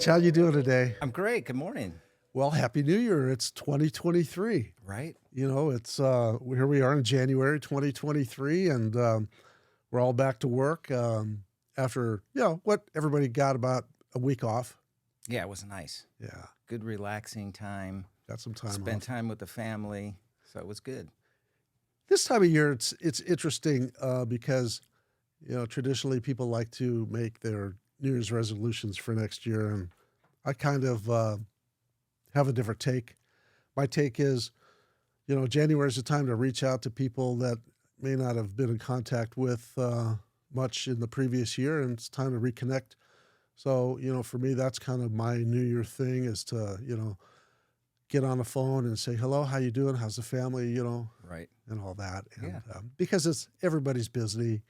Rich. How you doing today? I'm great. Good morning. Well, Happy New Year. It's 2023. Right? It's here we are in January 2023, and we're all back to work after what everybody got about a week off. Yeah, it was nice. Yeah, Good relaxing time. got some time Spent off. time with the family. So it was good. This time of year, it's interesting because traditionally people like to make their New Year's resolutions for next year, and I kind of have a different take. My take is, January is a time to reach out to people that may not have been in contact with much in the previous year, and it's time to reconnect. So, for me, that's kind of my New Year thing is to, get on the phone and say, hello, how you doing? How's the family, Right. and all that. And Yeah. because everybody's busy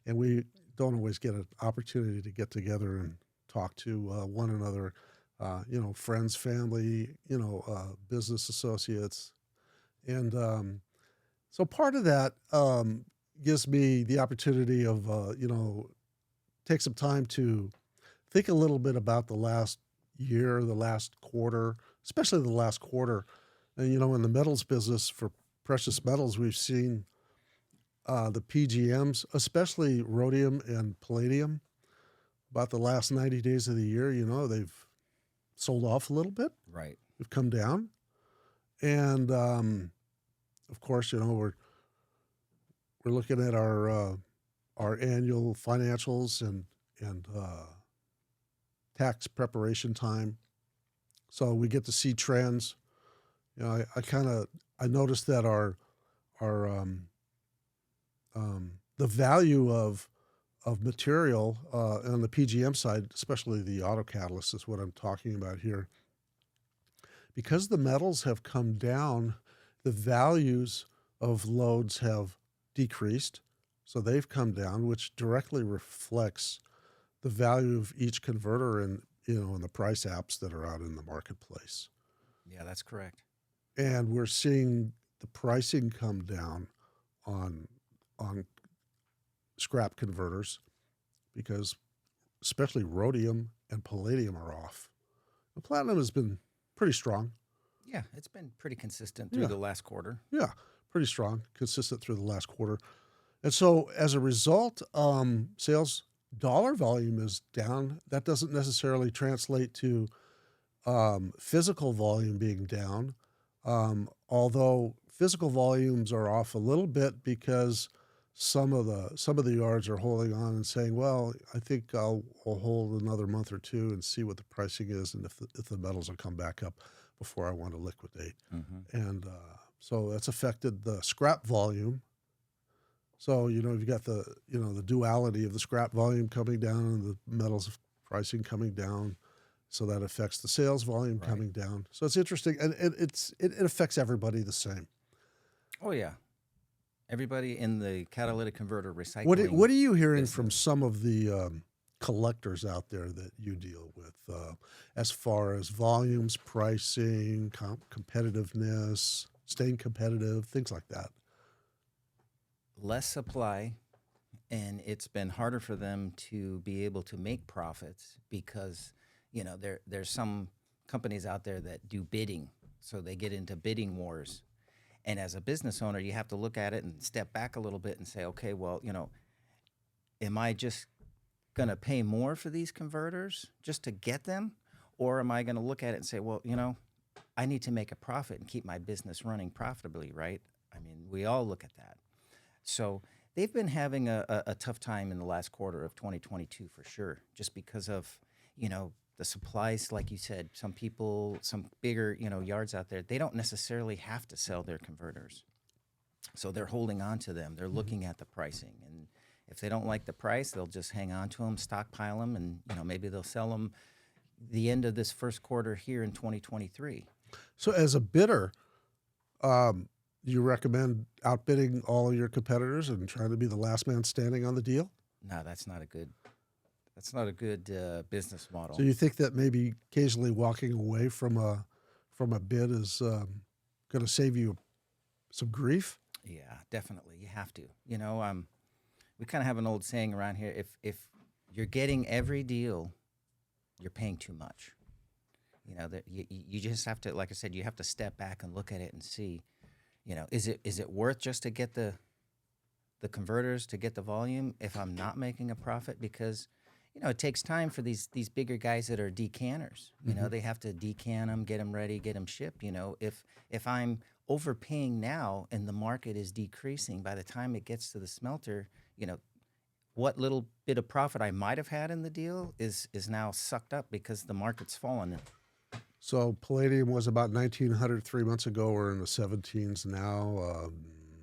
and we don't always get an opportunity to get together and talk to one another, friends, family, business associates. And so part of that gives me the opportunity of, take some time to think a little bit about the last year, the last quarter, especially the last quarter. And, in the metals business for precious metals, we've seen the PGMs, especially rhodium and palladium, about the last 90 days of the year, they've sold off a little bit. Right. We've come down. And of course, we're looking at our annual financials and tax preparation time. So we get to see trends. I noticed that our the value of material on the PGM side, especially the auto catalyst, is what I'm talking about here. Because the metals have come down, the values of loads have decreased, so they've come down, which directly reflects the value of each converter in the price apps that are out in the marketplace. Yeah, that's correct. And we're seeing the pricing come down on scrap converters because especially rhodium and palladium are off. And platinum has been pretty strong. Yeah, it's been pretty consistent through Yeah. the last quarter. Yeah, pretty strong, consistent through the last quarter. And so as a result, sales dollar volume is down. That doesn't necessarily translate to physical volume being down, although physical volumes are off a little bit because some of the yards are holding on and saying, well, I think I'll hold another month or two and see what the pricing is and if the metals will come back up before I want to liquidate. Mm-hmm. And so that's affected the scrap volume. So, you've got the duality of the scrap volume coming down and the metals pricing coming down. So that affects the sales volume Right. coming down. So it's interesting. And it affects everybody the same. Oh, yeah. Everybody in the catalytic converter recycling. What are you hearing business. from some of the collectors out there that you deal with as far as volumes, pricing, competitiveness, staying competitive, things like that? Less supply, and it's been harder for them to be able to make profits because, there's some companies out there that do bidding. So they get into bidding wars. And as a business owner, you have to look at it and step back a little bit and say, okay, well, am I just going to pay more for these converters just to get them? Or am I going to look at it and say, well, I need to make a profit and keep my business running profitably, right? I mean, we all look at that. So they've been having a tough time in the last quarter of 2022 for sure, just because of, the supplies, like you said, some people, some bigger, yards out there, they don't necessarily have to sell their converters. So they're holding on to them. They're looking at the pricing. And if they don't like the price, they'll just hang on to them, stockpile them, and, maybe they'll sell them the end of this first quarter here in 2023. So as a bidder, do you recommend outbidding all of your competitors and trying to be the last man standing on the deal? No, that's not a good business model. So you think that maybe occasionally walking away from a bid is going to save you some grief? Yeah, definitely. You have to. We kind of have an old saying around here: if you're getting every deal you're paying too much. You know, that you just have to, like I said, you have to step back and look at it and see, you know, is it worth just to get the converters to get the volume if I'm not making a profit? Because, you know, it takes time for these bigger guys that are decanners. You know, they have to decan them, get them ready, get them shipped. You know, if I'm overpaying now and the market is decreasing, by the time it gets to the smelter, you know, what little bit of profit I might have had in the deal is now sucked up because the market's fallen. So palladium was about 1,900 3 months ago. We're in the 17s now,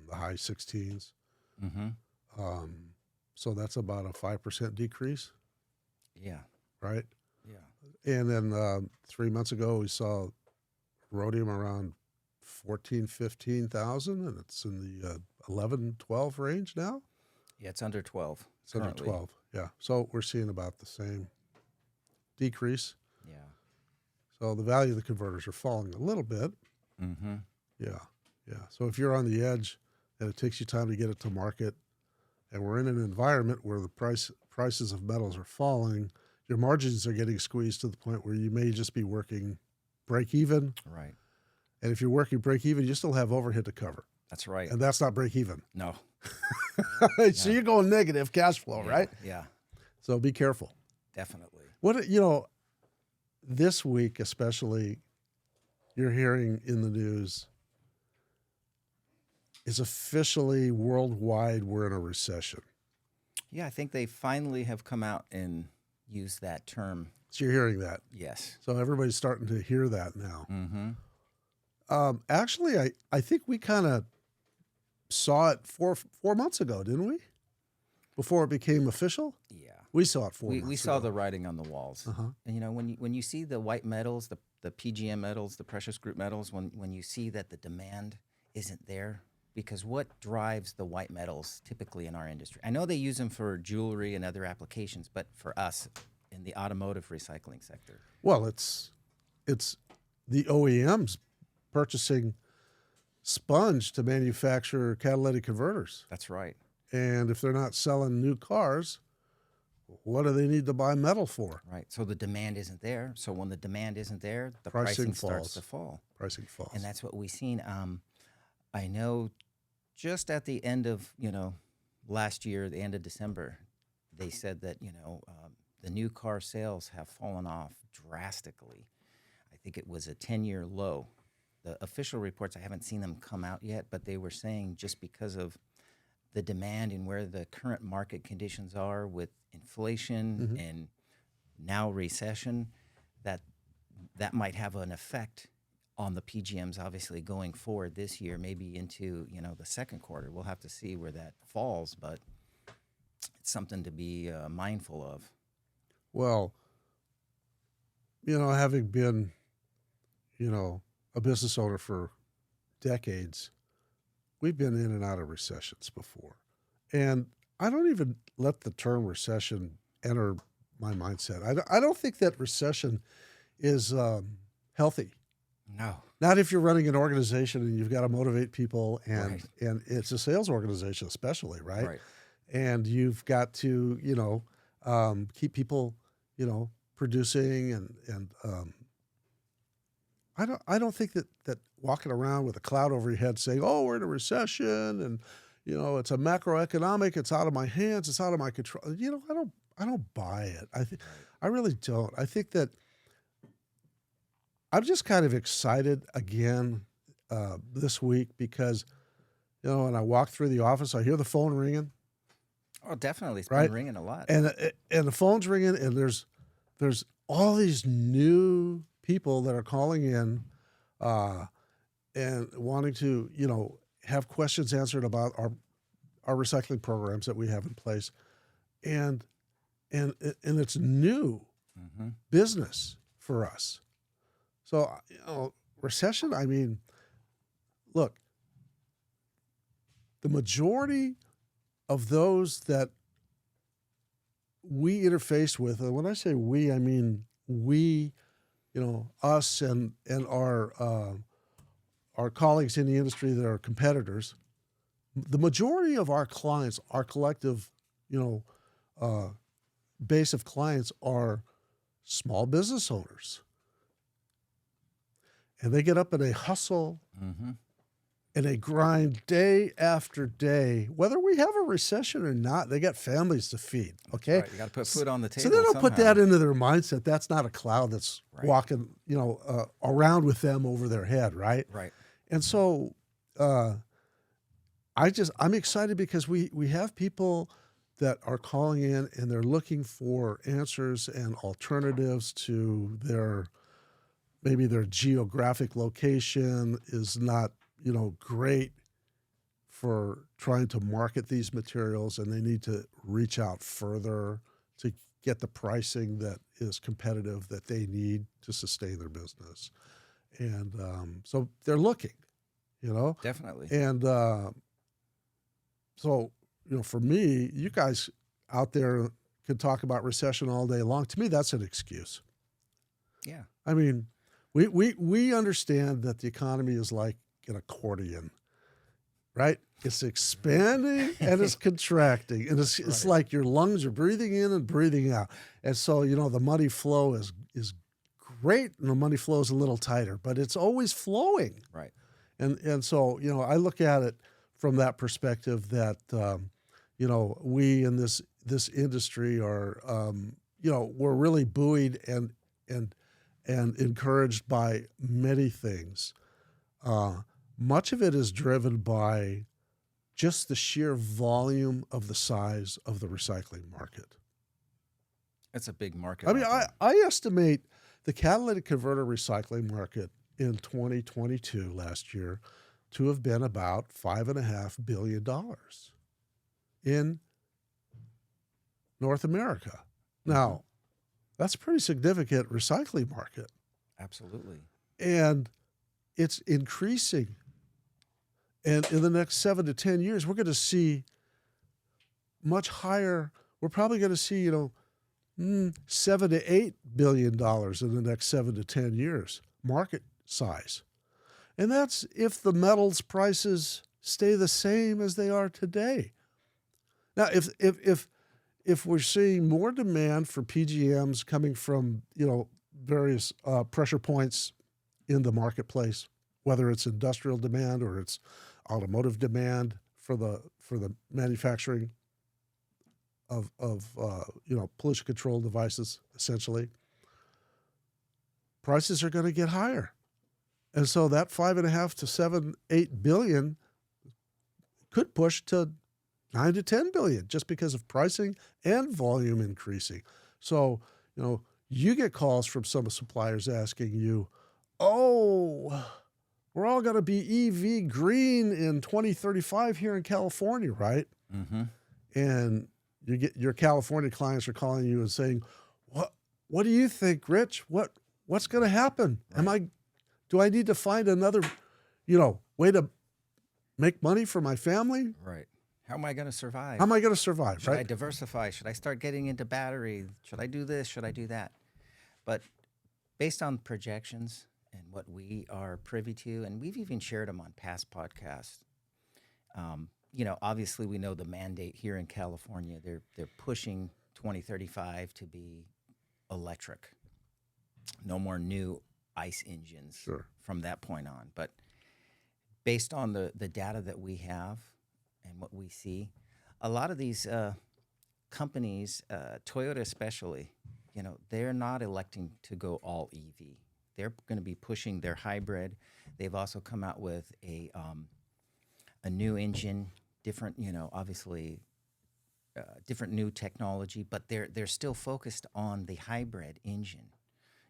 the high 16s. Mm-hmm. So that's about a 5% decrease, Yeah. right? Yeah. And then 3 months ago, we saw rhodium around 14, 15,000, and it's in the 11, 12 range now. Yeah, it's under 12. It's under currently. 12, yeah. So we're seeing about the same decrease. Yeah. So the value of the converters are falling a little bit. Mm-hmm. Yeah, yeah. So if you're on the edge and it takes you time to get it to market, and we're in an environment where the prices of metals are falling, your margins are getting squeezed to the point where you may just be working break even. Right. And if you're working break even, you still have overhead to cover. That's right. And that's not break even. No. So you're going negative cash flow, Yeah, right? Yeah, So be careful. definitely. What, you know, this week especially, you're hearing in the news is officially worldwide we're in a recession. Yeah, I think they finally have come out and used that term. So you're hearing that. Yes. So everybody's starting to hear that now. Mm-hmm. Actually, I think we kind of saw it 4 months ago, didn't we? Before it became official? Yeah. We saw it 4 months ago. We saw the writing on the walls. Uh-huh. And, you know, when you see the white metals, the PGM metals, the precious group metals, when you see that the demand isn't there, because what drives the white metals typically in our industry? I know they use them for jewelry and other applications, but for us in the automotive recycling sector. Well, it's the OEMs purchasing sponge to manufacture catalytic converters. That's right. And if they're not selling new cars, what do they need to buy metal for? Right. So the demand isn't there. So when the demand isn't there, the Pricing pricing starts falls. to fall. Pricing falls. And that's what we've seen. I know just at the end of, you know, last year, the end of December, they said that, you know, the new car sales have fallen off drastically. I think it was a 10-year low. The official reports, I haven't seen them come out yet, but they were saying just because of the demand and where the current market conditions are with inflation and now recession, that might have an effect on the PGMs, obviously going forward this year, maybe into, you know, the second quarter. We'll have to see where that falls, but it's something to be mindful of. Well, you know, having been, you know, a business owner for decades, we've been in and out of recessions before. And I don't even let the term recession enter my mindset. I don't think that recession is healthy. No. Not if you're running an organization and you've got to motivate people, and Right. and it's a sales organization especially, right? Right. And you've got to, you know, keep people, you know, producing and I don't think that walking around with a cloud over your head saying, "Oh, we're in a recession," and you know, it's a macroeconomic, it's out of my hands, it's out of my control. You know, I don't buy it. I really don't. I think that I'm just kind of excited again this week because, you know, when I walk through the office, I hear the phone ringing, Oh, definitely. It's right? been ringing a lot. And the phone's ringing, and there's all these new people that are calling in and wanting to, you know, have questions answered about our recycling programs that we have in place, and it's new Mm-hmm. business for us. So, you know, recession, I mean, look, the majority of those that we interface with, and when I say we, I mean we, you know, us and our colleagues in the industry that are competitors, the majority of our clients, our collective, you know, base of clients are small business owners. And they get up and they hustle Mm-hmm. and they grind day after day, whether we have a recession or not. They got families to feed, okay? Right. You got to put food on the So table. they don't put somehow. that into their mindset. That's not a cloud that's Right. walking, around with them over their head, right? Right. And so I'm excited because we have people that are calling in and they're looking for answers and alternatives to maybe their geographic location is not, great for trying to market these materials, and they need to reach out further to get the pricing that is competitive that they need to sustain their business. And so they're looking, Definitely. and so, for me, you guys out there can talk about recession all day long. To me, that's an excuse. Yeah. I mean, we understand that the economy is like an accordion, right? It's expanding and it's contracting, and it's Right. like your lungs are breathing in and breathing out. And so, the money flow is great, and the money flow is a little tighter, but it's always flowing. Right. And so, I look at it from that perspective that we in this industry are we're really buoyed and encouraged by many things. Much of it is driven by just the sheer volume of the size of the recycling market. It's a big market. I mean, out I estimate the catalytic converter recycling market in 2022 last year to have been about $5.5 billion in North America. Now, that's a pretty significant recycling market, there. Absolutely. and it's increasing. And in the next 7 to 10 years, we're going to see much higher. We're probably going to see, $7 to $8 billion in the next 7 to 10 years, market size. And that's if the metals prices stay the same as they are today. Now, if we're seeing more demand for PGMs coming from, various pressure points in the marketplace, whether it's industrial demand or it's automotive demand for the manufacturing of pollution control devices, essentially, prices are going to get higher. And so that 5.5 to 7, 8 billion could push to 9 to 10 billion just because of pricing and volume increasing. So, you get calls from some suppliers asking you, oh, we're all going to be EV green in 2035 here in California, right? Mm-hmm. And your California clients are calling you and saying, what do you think, Rich? What's going to happen? Right. Do I need to find another, way to make money for my family? Right. How am I going to survive? How am I going to survive, Should I right? diversify? Should I start getting into battery? Should I do this? Should I do that? But based on projections and what we are privy to, and we've even shared them on past podcasts, obviously we know the mandate here in California. They're pushing 2035 to be electric. No more new ICE engines from that point on. But based on the data that we have and what we see, a lot of these companies, Toyota especially, they're not electing to go all EV. They're going to be pushing their hybrid. They've also come out with a new engine, different, obviously different new technology, but they're still focused on the hybrid engine.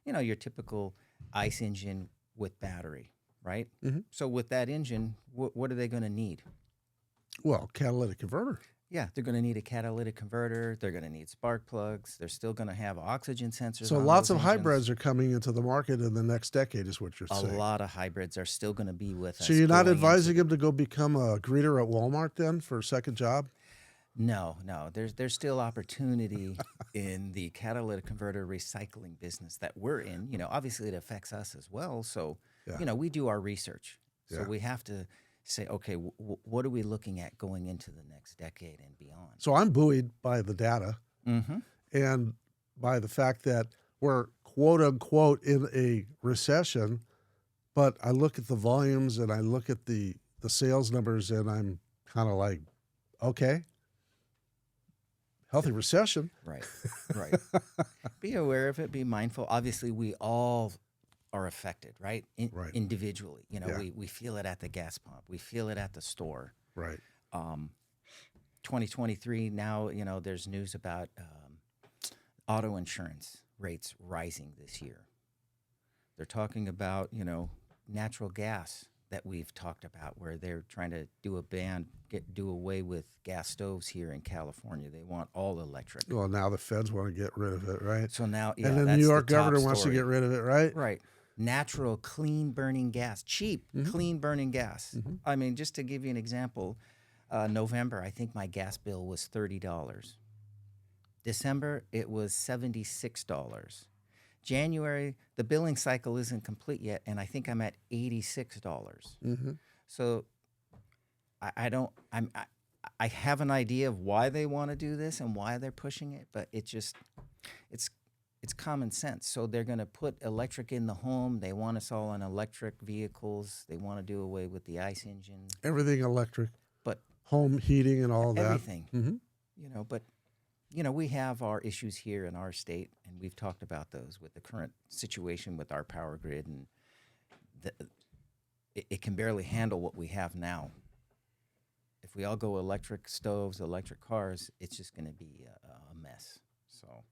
Your typical ICE engine with battery, right? Mm-hmm. So with that engine, what are they going to need? Well, catalytic converter. Yeah, they're going to need a catalytic converter. They're going to need spark plugs. They're still going to have oxygen sensors. So on lots those of engines. hybrids are coming into the market in the next decade, is what you're A saying. lot of hybrids are still going to be with us. So you're not going advising into- him to go become a greeter at Walmart then for a second job? No. There's still opportunity in the catalytic converter recycling business that we're in. Obviously it affects us as well. So, Yeah. We do our research. So Yeah. we have to say, okay, what are we looking at going into the next decade and beyond? So I'm buoyed by the data Mm-hmm. and by the fact that we're quote unquote in a recession, but I look at the volumes and I look at the sales numbers and I'm kind of like, okay, healthy recession. Right. Right. Be aware of it. Be mindful. Obviously, we all are affected, right? Right. Individually. Yeah. We feel it at the gas pump. We feel it at the store. Right. 2023 now, there's news about auto insurance rates rising this year. They're talking about, natural gas that we've talked about, where they're trying to do a ban, do away with gas stoves here in California. They want all electric. Well, now the feds want to get rid of it, right? So now, yeah, and the that's New York the top governor wants to story. get rid of it, right? Right. Natural, clean burning gas, cheap, clean burning gas. I mean, just to give you an example, November, I think my gas bill was $30. December, it was $76. January, the billing cycle isn't complete yet, and I think I'm at $86. So I have an idea of why they want to do this and why they're pushing it, but it's common sense. So they're going to put electric in the home. They want us all on electric vehicles. They want to do away with the ICE engine. Everything electric, but home heating and all that. Everything. But we have our issues here in our state, and we've talked about those with the current situation with our power grid, and it can barely handle what we have now. If we all go electric stoves, electric cars, it's just going to be a mess. So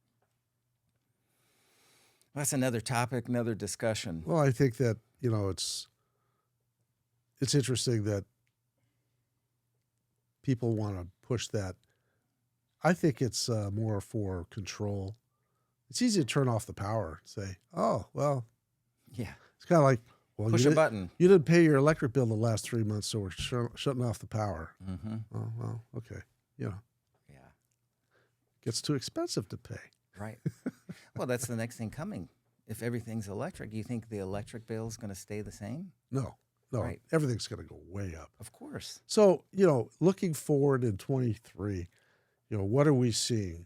that's another topic, another discussion. Well, I think that, it's interesting that people want to push that. I think it's more for control. It's easy to turn off the power and say, oh, well, yeah. It's kind of like, well, push a button. You didn't pay your electric bill the last 3 months, so we're shutting off the power. Oh, well, okay. Yeah. Gets too expensive to pay. Right. Well, that's the next thing coming. If everything's electric, you think the electric bill is going to stay the same? No. Right. Everything's going to go way up. Of course. So, looking forward in 23, what are we seeing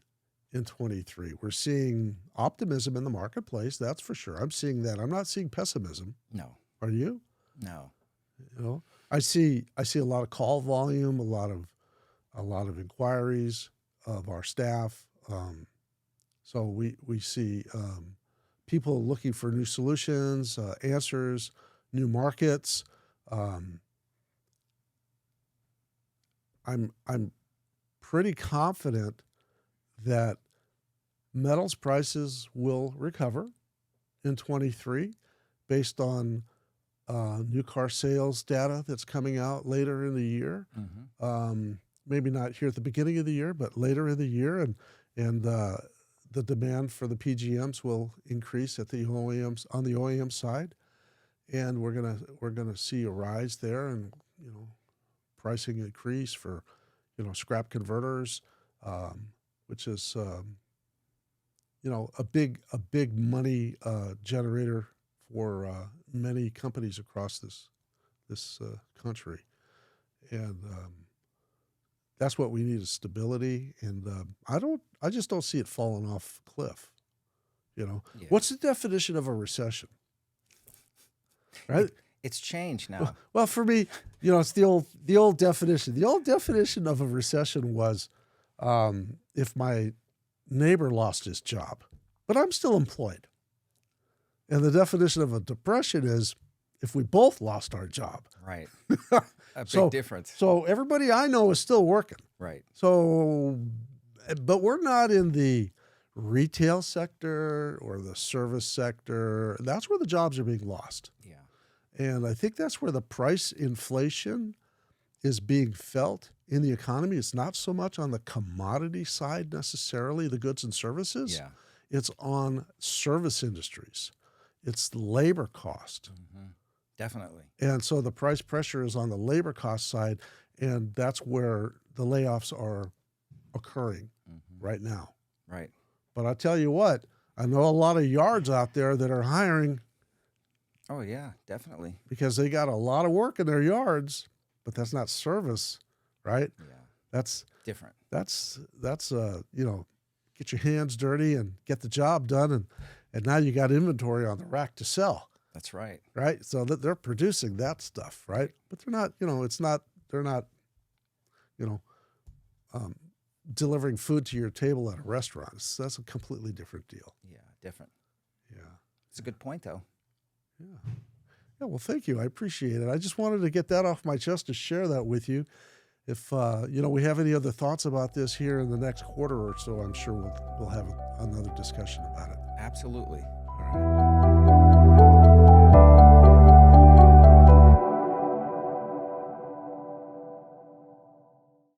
in 23? We're seeing optimism in the marketplace. That's for sure. I'm seeing that. I'm not seeing pessimism. No. Are you? No. I see a lot of call volume, a lot of inquiries of our staff. So we see people looking for new solutions, answers, new markets. I'm pretty confident that metals prices will recover in 23 based on new car sales data that's coming out later in the year. Maybe not here at the beginning of the year, but later in the year, and the demand for the PGMs will increase at the OEMs on the OEM side, and we're gonna see a rise there, and pricing increase for scrap converters, which is a big money generator for many companies across this country, and that's what we need is stability. And I just don't see it falling off a cliff. Yeah. What's the definition of a recession? Right. It's changed now. Well, for me, it's the old definition. The old definition of a recession was if my neighbor lost his job, but I'm still employed. And the definition of a depression is if we both lost our job. Right. A big difference. So everybody I know is still working. Right. So, but we're not in the retail sector or the service sector. That's where the jobs are being lost. Yeah. And I think that's where the price inflation is being felt in the economy. It's not so much on the commodity side necessarily, the goods and services. Yeah. It's on service industries. It's labor cost. Definitely. And so the price pressure is on the labor cost side, and that's where the layoffs are occurring right now. Right. But I'll tell you what, I know a lot of yards out there that are hiring. Oh, yeah, definitely. Because they got a lot of work in their yards, but that's not service, right? Yeah. That's different. That's get your hands dirty and get the job done. and now you got inventory on the rack to sell, That's right. right? So that they're producing that stuff, right? But they're not, they're not, you know, um, delivering food to your table at a restaurant. That's a completely different deal. Yeah, different. Yeah. It's a good point, though. Yeah. Yeah. Well, thank you. I appreciate it. I just wanted to get that off my chest to share that with you. If we have any other thoughts about this here in the next quarter or so, I'm sure we'll have another discussion about it. Absolutely. All right.